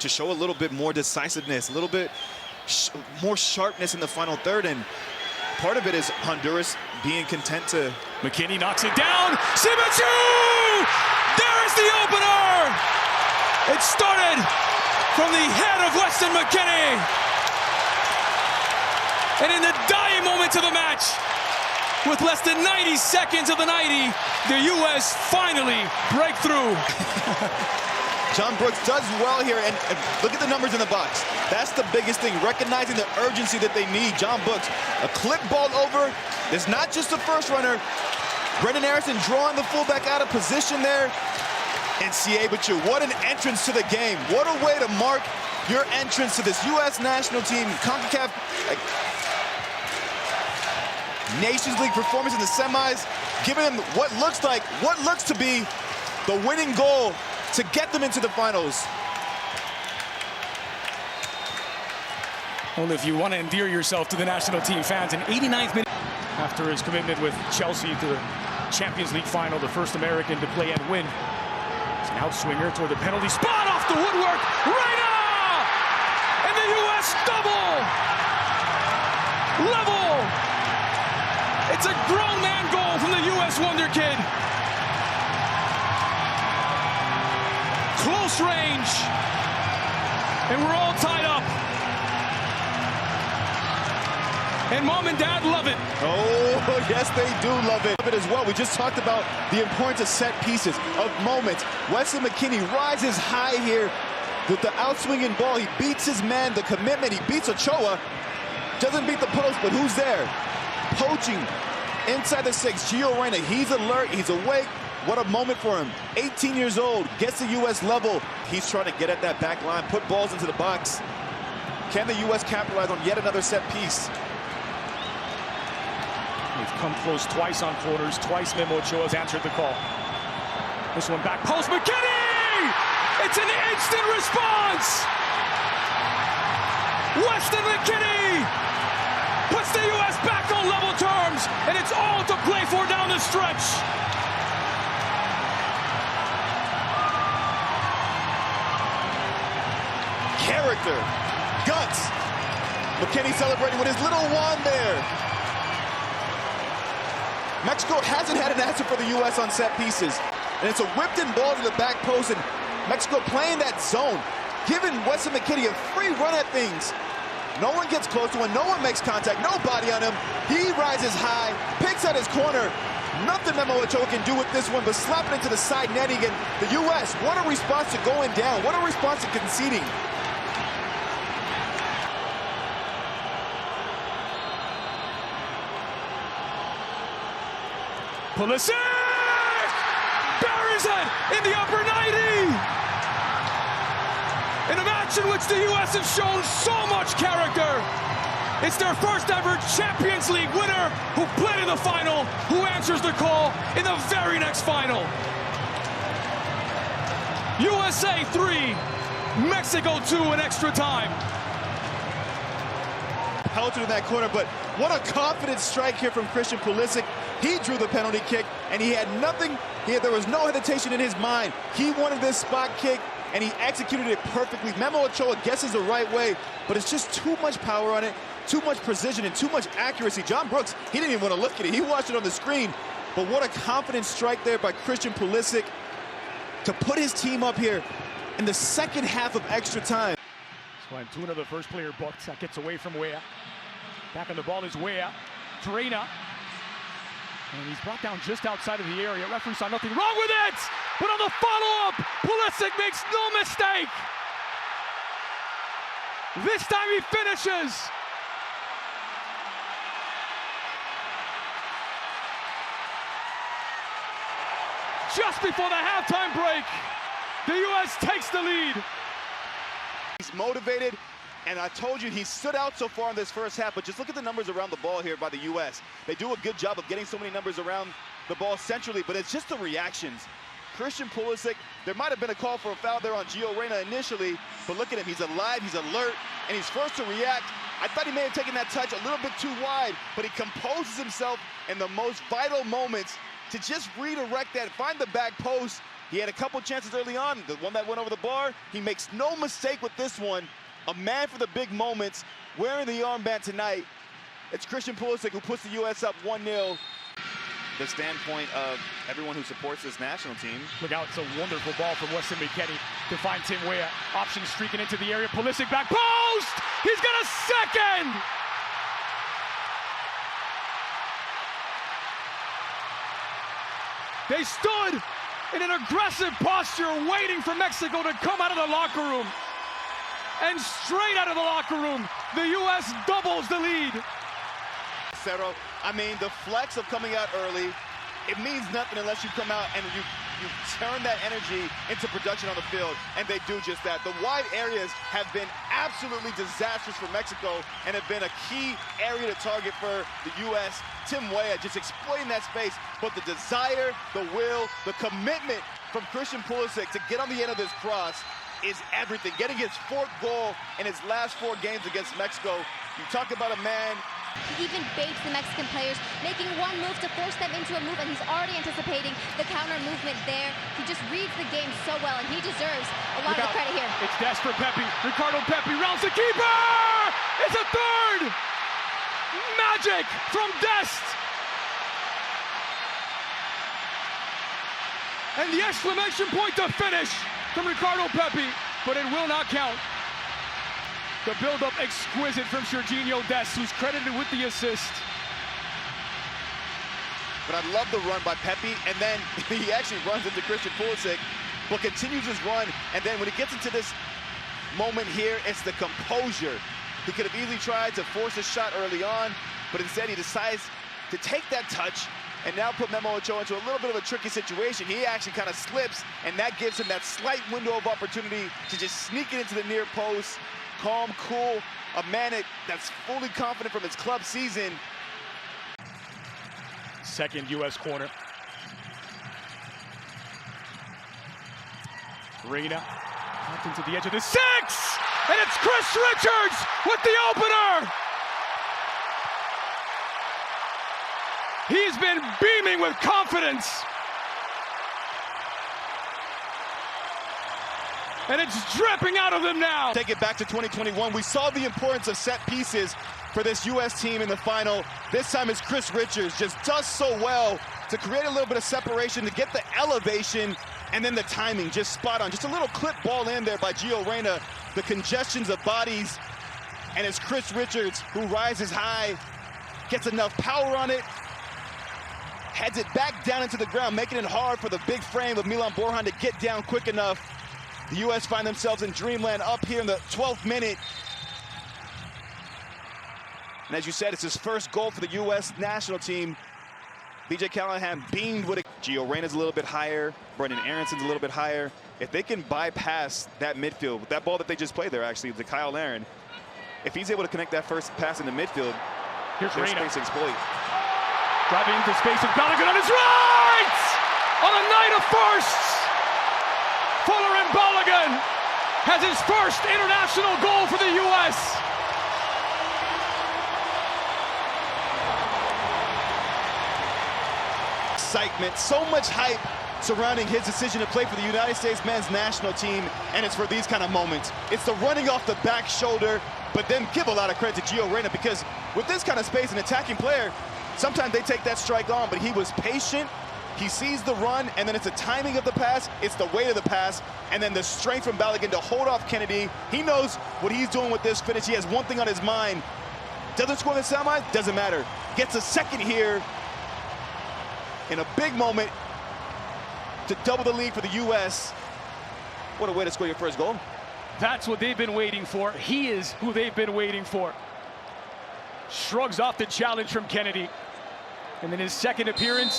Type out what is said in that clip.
to show a little bit more decisiveness, a little bit more sharpness in the final third. And part of it is Honduras being content to... McKinney knocks it down. Sibachu! There is the opener! It started from the head of Weston McKinney. And in the dying moments of the match, with less than 90 seconds of the 90, the U.S. finally break through. John Brooks does well here, and look at the numbers in the box. That's the biggest thing, recognizing the urgency that they need. John Brooks, a clip ball over. It's not just the first runner. Brendan Harrison drawing the fullback out of position there. And Sibachu, what an entrance to the game. What a way to mark your entrance to this U.S. national team. Concacaf Nations League performance in the semis, giving them what looks to be the winning goal to get them into the finals. Only if you want to endear yourself to the national team fans. In 89th minute, after his commitment with Chelsea to the Champions League final, the first American to play and win. It's an outswinger toward the penalty spot, off the woodwork, Reina! And the U.S. double! Level! It's a grown man goal from the U.S. Wonder Kid. Close range. And we're all tied up. And mom and dad love it. Oh, yes, they do love it. As well. We just talked about the importance of set pieces, of moments. Weston McKinney rises high here with the outswinging ball. He beats his man, the commitment. He beats Ochoa. Doesn't beat the post, but who's there? Poaching inside the 6. Gio Reyna, he's alert, he's awake. What a moment for him. 18 years old, gets the U.S. level. He's trying to get at that back line, put balls into the box. Can the U.S. capitalize on yet another set piece? They've come close twice on corners. Twice Memo Ochoa's answered the call. This one back post, McKinney! It's an instant response! Weston McKinney puts the U.S. back on level terms, and it's all to play for down the stretch. Character, guts. McKinney celebrating with his little wand there. Mexico hasn't had an answer for the U.S. on set pieces. And it's a whipped-in ball to the back post, and Mexico playing that zone, giving Weston McKinney a free run at things. No one gets close to him, no one makes contact, no body on him. He rises high, picks at his corner. Nothing Memo Ochoa can do with this one, but slap it into the side netting. And the U.S., what a response to going down, what a response to conceding. Pulisic buries it in the upper 90. In a match in which the U.S. have shown so much character. It's their first ever Champions League winner who played in the final, who answers the call in the very next final. USA 3, Mexico 2 in extra time. Pelted in that corner, but what a confident strike here from Christian Pulisic. He drew the penalty kick, and he had nothing. There was no hesitation in his mind. He wanted this spot kick, and he executed it perfectly. Memo Ochoa guesses the right way, but it's just too much power on it, too much precision, and too much accuracy. John Brooks, he didn't even want to look at it. He watched it on the screen. But what a confident strike there by Christian Pulisic to put his team up here in the second half of extra time. So Antuna, the first player booked, that gets away from Weah. Back on the ball is Weah. Reina. And he's brought down just outside of the area. Referee saw nothing wrong with it! But on the follow-up, Pulisic makes no mistake! This time he finishes! Just before the halftime break, the U.S. takes the lead. He's motivated, and I told you he stood out so far in this first half, but just look at the numbers around the ball here by the U.S. They do a good job of getting so many numbers around the ball centrally, but it's just the reactions. Christian Pulisic, there might have been a call for a foul there on Gio Reyna initially, but look at him, he's alive, he's alert, and he's first to react. I thought he may have taken that touch a little bit too wide, but he composes himself in the most vital moments to just redirect that, find the back post, He had a couple chances early on. The one that went over the bar, he makes no mistake with this one. A man for the big moments, wearing the armband tonight. It's Christian Pulisic who puts the U.S. up 1-0. The standpoint of everyone who supports this national team. Look out, it's a wonderful ball from Wesley McKennie to find Tim Weah. Option streaking into the area. Pulisic back post! He's got a second! They stood in an aggressive posture waiting for Mexico to come out of the locker room. And straight out of the locker room, the U.S. doubles the lead. I mean, the flex of coming out early, it means nothing unless you come out and you turn that energy into production on the field, and they do just that. The wide areas have been absolutely disastrous for Mexico and have been a key area to target for the U.S. Tim Weah just exploiting that space, but the desire, the will, the commitment from Christian Pulisic to get on the end of this cross is everything. Getting his 4th goal in his last 4 games against Mexico. You talk about a man. He even baits the Mexican players, making one move to force them into a move, and he's already anticipating the counter movement there. He just reads the game so well, and he deserves a lot of the credit here. It's Dest for Pepe. Ricardo Pepe rounds the keeper! It's a third! Magic from Dest! And the exclamation point to finish from Ricardo Pepe, but it will not count. The build-up exquisite from Serginho Dest, who's credited with the assist. But I love the run by Pepe, and then he actually runs into Christian Pulisic, but continues his run, and then when he gets into this moment here, it's the composure. He could have easily tried to force a shot early on, but instead he decides to take that touch and now put Memo Ochoa into a little bit of a tricky situation. He actually kind of slips, and that gives him that slight window of opportunity to just sneak it into the near post. Calm, cool, a man that's fully confident from his club season. Second U.S. corner. Reina, knocked into the edge of the 6! And it's Chris Richards with the opener! He's been beaming with confidence. And it's dripping out of him now. Take it back to 2021. We saw the importance of set pieces for this U.S. team in the final. This time it's Chris Richards just does so well to create a little bit of separation, to get the elevation, and then the timing just spot on. Just a little clip ball in there by Gio Reyna. The congestions of bodies, and it's Chris Richards who rises high, gets enough power on it, heads it back down into the ground, making it hard for the big frame of Milan Borjan to get down quick enough. The U.S. find themselves in dreamland up here in the 12th minute. And as you said, it's his first goal for the U.S. national team. B.J. Callahan beamed with it. Gio Reyna's a little bit higher. Brendan Aronson's a little bit higher. If they can bypass that midfield, that ball that they just played there actually, to Kyle Larin, if he's able to connect that first pass in the midfield, here's there's Reyna. space to exploit. Driving into space, and Balogun on his right! On a night of firsts! Fuller Balogun has his first international goal for the U.S. Excitement, so much hype surrounding his decision to play for the United States men's national team, and it's for these kind of moments. It's the running off the back shoulder, but then give a lot of credit to Gio Reyna, because with this kind of space, an attacking player, sometimes they take that strike on, but he was patient. He sees the run, and then it's the timing of the pass, it's the weight of the pass, and then the strength from Balogun to hold off Kennedy. He knows what he's doing with this finish. He has one thing on his mind. Doesn't score in the semi, doesn't matter. Gets a second here in a big moment to double the lead for the U.S. What a way to score your first goal. That's what they've been waiting for. He is who they've been waiting for. Shrugs off the challenge from Kennedy. And then his second appearance.